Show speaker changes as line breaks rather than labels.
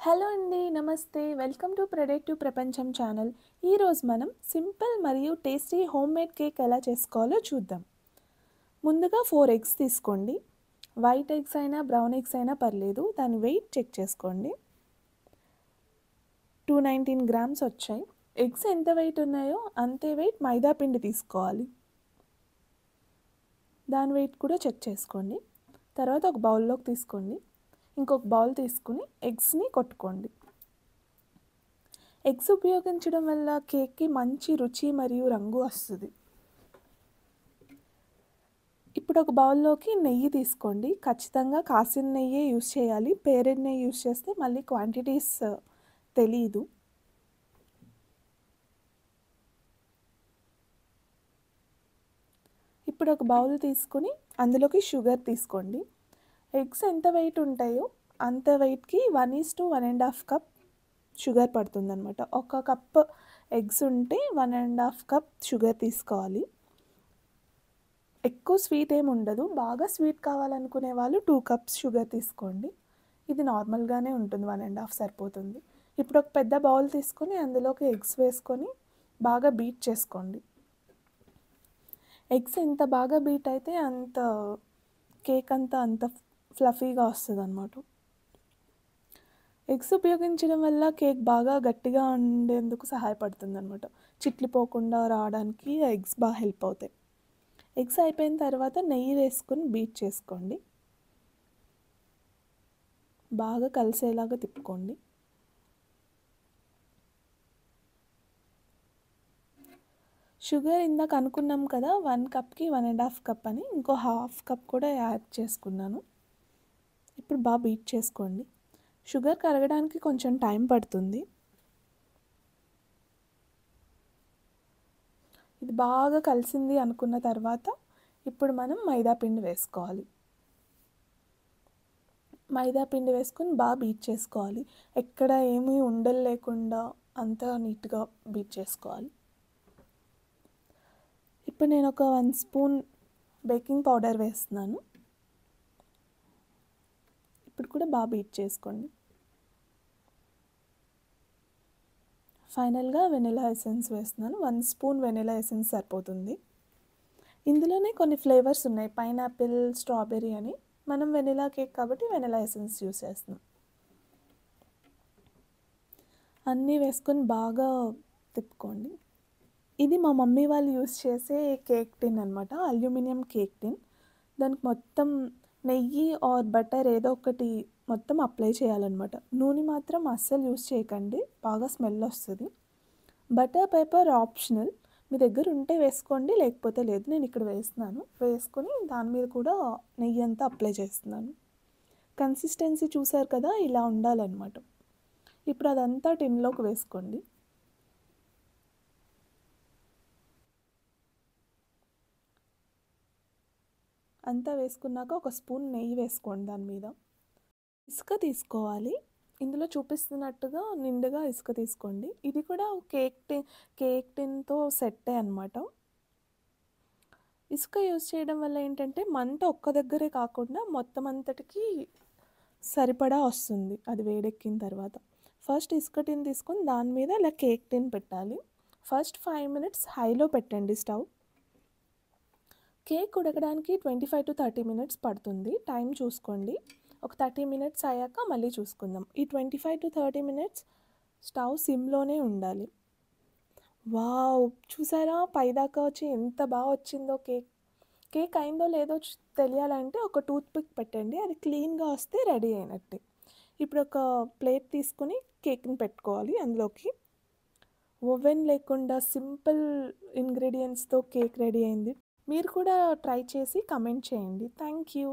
Hello అండి, నమస్తే. Welcome to productive ప్రపంచం ఛానల్. ఈరోజు మనం సింపుల్ మరియు టేస్టీ హోమ్ మేడ్ కేక్ ఎలా చేసుకోవాలో చూద్దాం. ముందుగా 4 ఎగ్స్ తీసుకోండి. వైట్ ఎగ్స్ అయినా బ్రౌన్ ఎగ్స్ అయినా పర్లేదు. దాని వెయిట్ చెక్ చేసుకోండి. 219 గ్రామ్స్ వచ్చాయి. ఎగ్స్ ఎంత వెయిట్ ఉన్నాయో అంతే వెయిట్ మైదా పిండి తీసుకోవాలి. దాని వెయిట్ కూడా చెక్ చేసుకోండి. తర్వాత ఒక బౌల్లోకి తీసుకోండి. ఇంకొక బౌల్ తీసుకుని ఎగ్స్ని కొట్టుకోండి. ఎగ్స్ ఉపయోగించడం వల్ల కేక్కి మంచి రుచి మరియు రంగు వస్తుంది. ఇప్పుడు ఒక బౌల్లోకి నెయ్యి తీసుకోండి. ఖచ్చితంగా కాసిన నెయ్యే యూస్ చేయాలి. పేరెడ్ నెయ్యి యూస్ చేస్తే మళ్ళీ క్వాంటిటీస్ తెలీదు. ఇప్పుడు ఒక బౌల్ తీసుకుని అందులోకి షుగర్ తీసుకోండి. ఎగ్స్ ఎంత వెయిట్ ఉంటాయో అంత వెయిట్కి 1:1.5 కప్ షుగర్ పడుతుందన్నమాట. ఒక కప్ ఎగ్స్ ఉంటే 1.5 కప్ షుగర్ తీసుకోవాలి. ఎక్కువ స్వీట్ ఏమి ఉండదు. బాగా స్వీట్ కావాలనుకునే వాళ్ళు 2 కప్స్ షుగర్ తీసుకోండి. ఇది నార్మల్గానే ఉంటుంది, 1.5 సరిపోతుంది. ఇప్పుడు ఒక పెద్ద బౌల్ తీసుకొని అందులోకి ఎగ్స్ వేసుకొని బాగా బీట్ చేసుకోండి. ఎగ్స్ ఎంత బాగా బీట్ అయితే అంత కేక్ అంత ఫ్లఫీగా వస్తుంది అన్నమాట. ఎగ్స్ ఉపయోగించడం వల్ల కేక్ బాగా గట్టిగా ఉండేందుకు సహాయపడుతుంది అన్నమాట. చిట్లిపోకుండా రావడానికి ఎగ్స్ బాగా హెల్ప్ అవుతాయి. ఎగ్స్ అయిపోయిన తర్వాత నెయ్యి వేసుకుని బీట్ చేసుకోండి. బాగా కలిసేలాగా తిప్పుకోండి. షుగర్ ఇందాక అనుకున్నాం కదా, 1 కప్కి 1.5 కప్ అని, ఇంకో 1/2 కప్ కూడా యాడ్ చేసుకున్నాను. ఇప్పుడు బాగా బీట్ చేసుకోండి. షుగర్ కరగడానికి కొంచెం టైం పడుతుంది. ఇది బాగా కలిసింది అనుకున్న తర్వాత ఇప్పుడు మనం మైదా పిండి వేసుకోవాలి. మైదా పిండి వేసుకుని బాగా బీట్ చేసుకోవాలి. ఎక్కడ ఏమీ ఉండలు లేకుండా అంతా నీట్గా బీట్ చేసుకోవాలి. ఇప్పుడు నేను ఒక 1 స్పూన్ బేకింగ్ పౌడర్ వేస్తున్నాను. ఇప్పుడు కూడా బాగా బీట్ చేసుకోండి. ఫైనల్గా వెనిలా ఎసెన్స్ వేస్తున్నాను. 1 స్పూన్ వెనిలా ఎసెన్స్ సరిపోతుంది. ఇందులోనే కొన్ని ఫ్లేవర్స్ ఉన్నాయి, పైనాపిల్, స్ట్రాబెర్రీ అని. మనం వెనిలా కేక్ కాబట్టి వెనిలా ఎసెన్స్ యూస్ చేస్తున్నాం. అన్నీ వేసుకొని బాగా తిప్పుకోండి. ఇది మా మమ్మీ వాళ్ళు యూస్ చేసే కేక్ టిన్ అనమాట, అల్యూమినియం కేక్ టిన్. దానికి మొత్తం నెయ్యి ఆర్ బటర్ ఏదో ఒకటి మొత్తం అప్లై చేయాలన్నమాట. నూనె మాత్రం అస్సలు యూస్ చేయకండి, బాగా స్మెల్ వస్తుంది. బటర్ పేపర్ ఆప్షనల్, మీ దగ్గర ఉంటే వేసుకోండి, లేకపోతే లేదు. నేను ఇక్కడ వేస్తున్నాను. వేసుకొని దాని మీద కూడా నెయ్యి అంతా అప్లై చేస్తున్నాను. కన్సిస్టెన్సీ చూసారు కదా, ఇలా ఉండాలన్నమాట. ఇప్పుడు అదంతా టిన్లోకి వేసుకోండి. అంతా వేసుకున్నాక ఒక స్పూన్ నెయ్యి వేసుకోండి దాని మీద. ఇసుక తీసుకోవాలి. ఇందులో చూపిస్తున్నట్టుగా నిండుగా ఇసుక తీసుకోండి. ఇది కూడా కేక్ టిన్తో సెట్టే అనమాట. ఇసుక యూజ్ చేయడం వల్ల ఏంటంటే మంట ఒక్క దగ్గరే కాకుండా మొత్తం అంతటికి సరిపడా వస్తుంది అది వేడెక్కిన తర్వాత. ఫస్ట్ ఇసుక టిన్ తీసుకొని దాని మీద ఇలా కేక్ టిన్ పెట్టాలి. ఫస్ట్ 5 మినిట్స్ హైలో పెట్టండి స్టవ్. కేక్ ఉడకడానికి 25 to 30 మినిట్స్ పడుతుంది. టైం చూసుకోండి. ఒక 30 మినిట్స్ అయ్యాక మళ్ళీ చూసుకుందాం. ఈ 25 to 30 మినిట్స్ స్టవ్ సిమ్లోనే ఉండాలి. వావ్, చూసారా పైదాకా వచ్చి ఎంత బాగా వచ్చిందో కేక్. కేక్ అయిందో లేదో తెలియాలంటే ఒక టూత్ పిక్ పెట్టండి. అది క్లీన్గా వస్తే రెడీ అయినట్టే. ఇప్పుడు ఒక ప్లేట్ తీసుకుని కేక్ని పెట్టుకోవాలి. అందులోకి ఓవెన్ లేకుండా సింపుల్ ఇంగ్రీడియంట్స్తో కేక్ రెడీ అయింది. మీరు కూడా ట్రై చేసి కమెంట్ చేయండి. Thank you.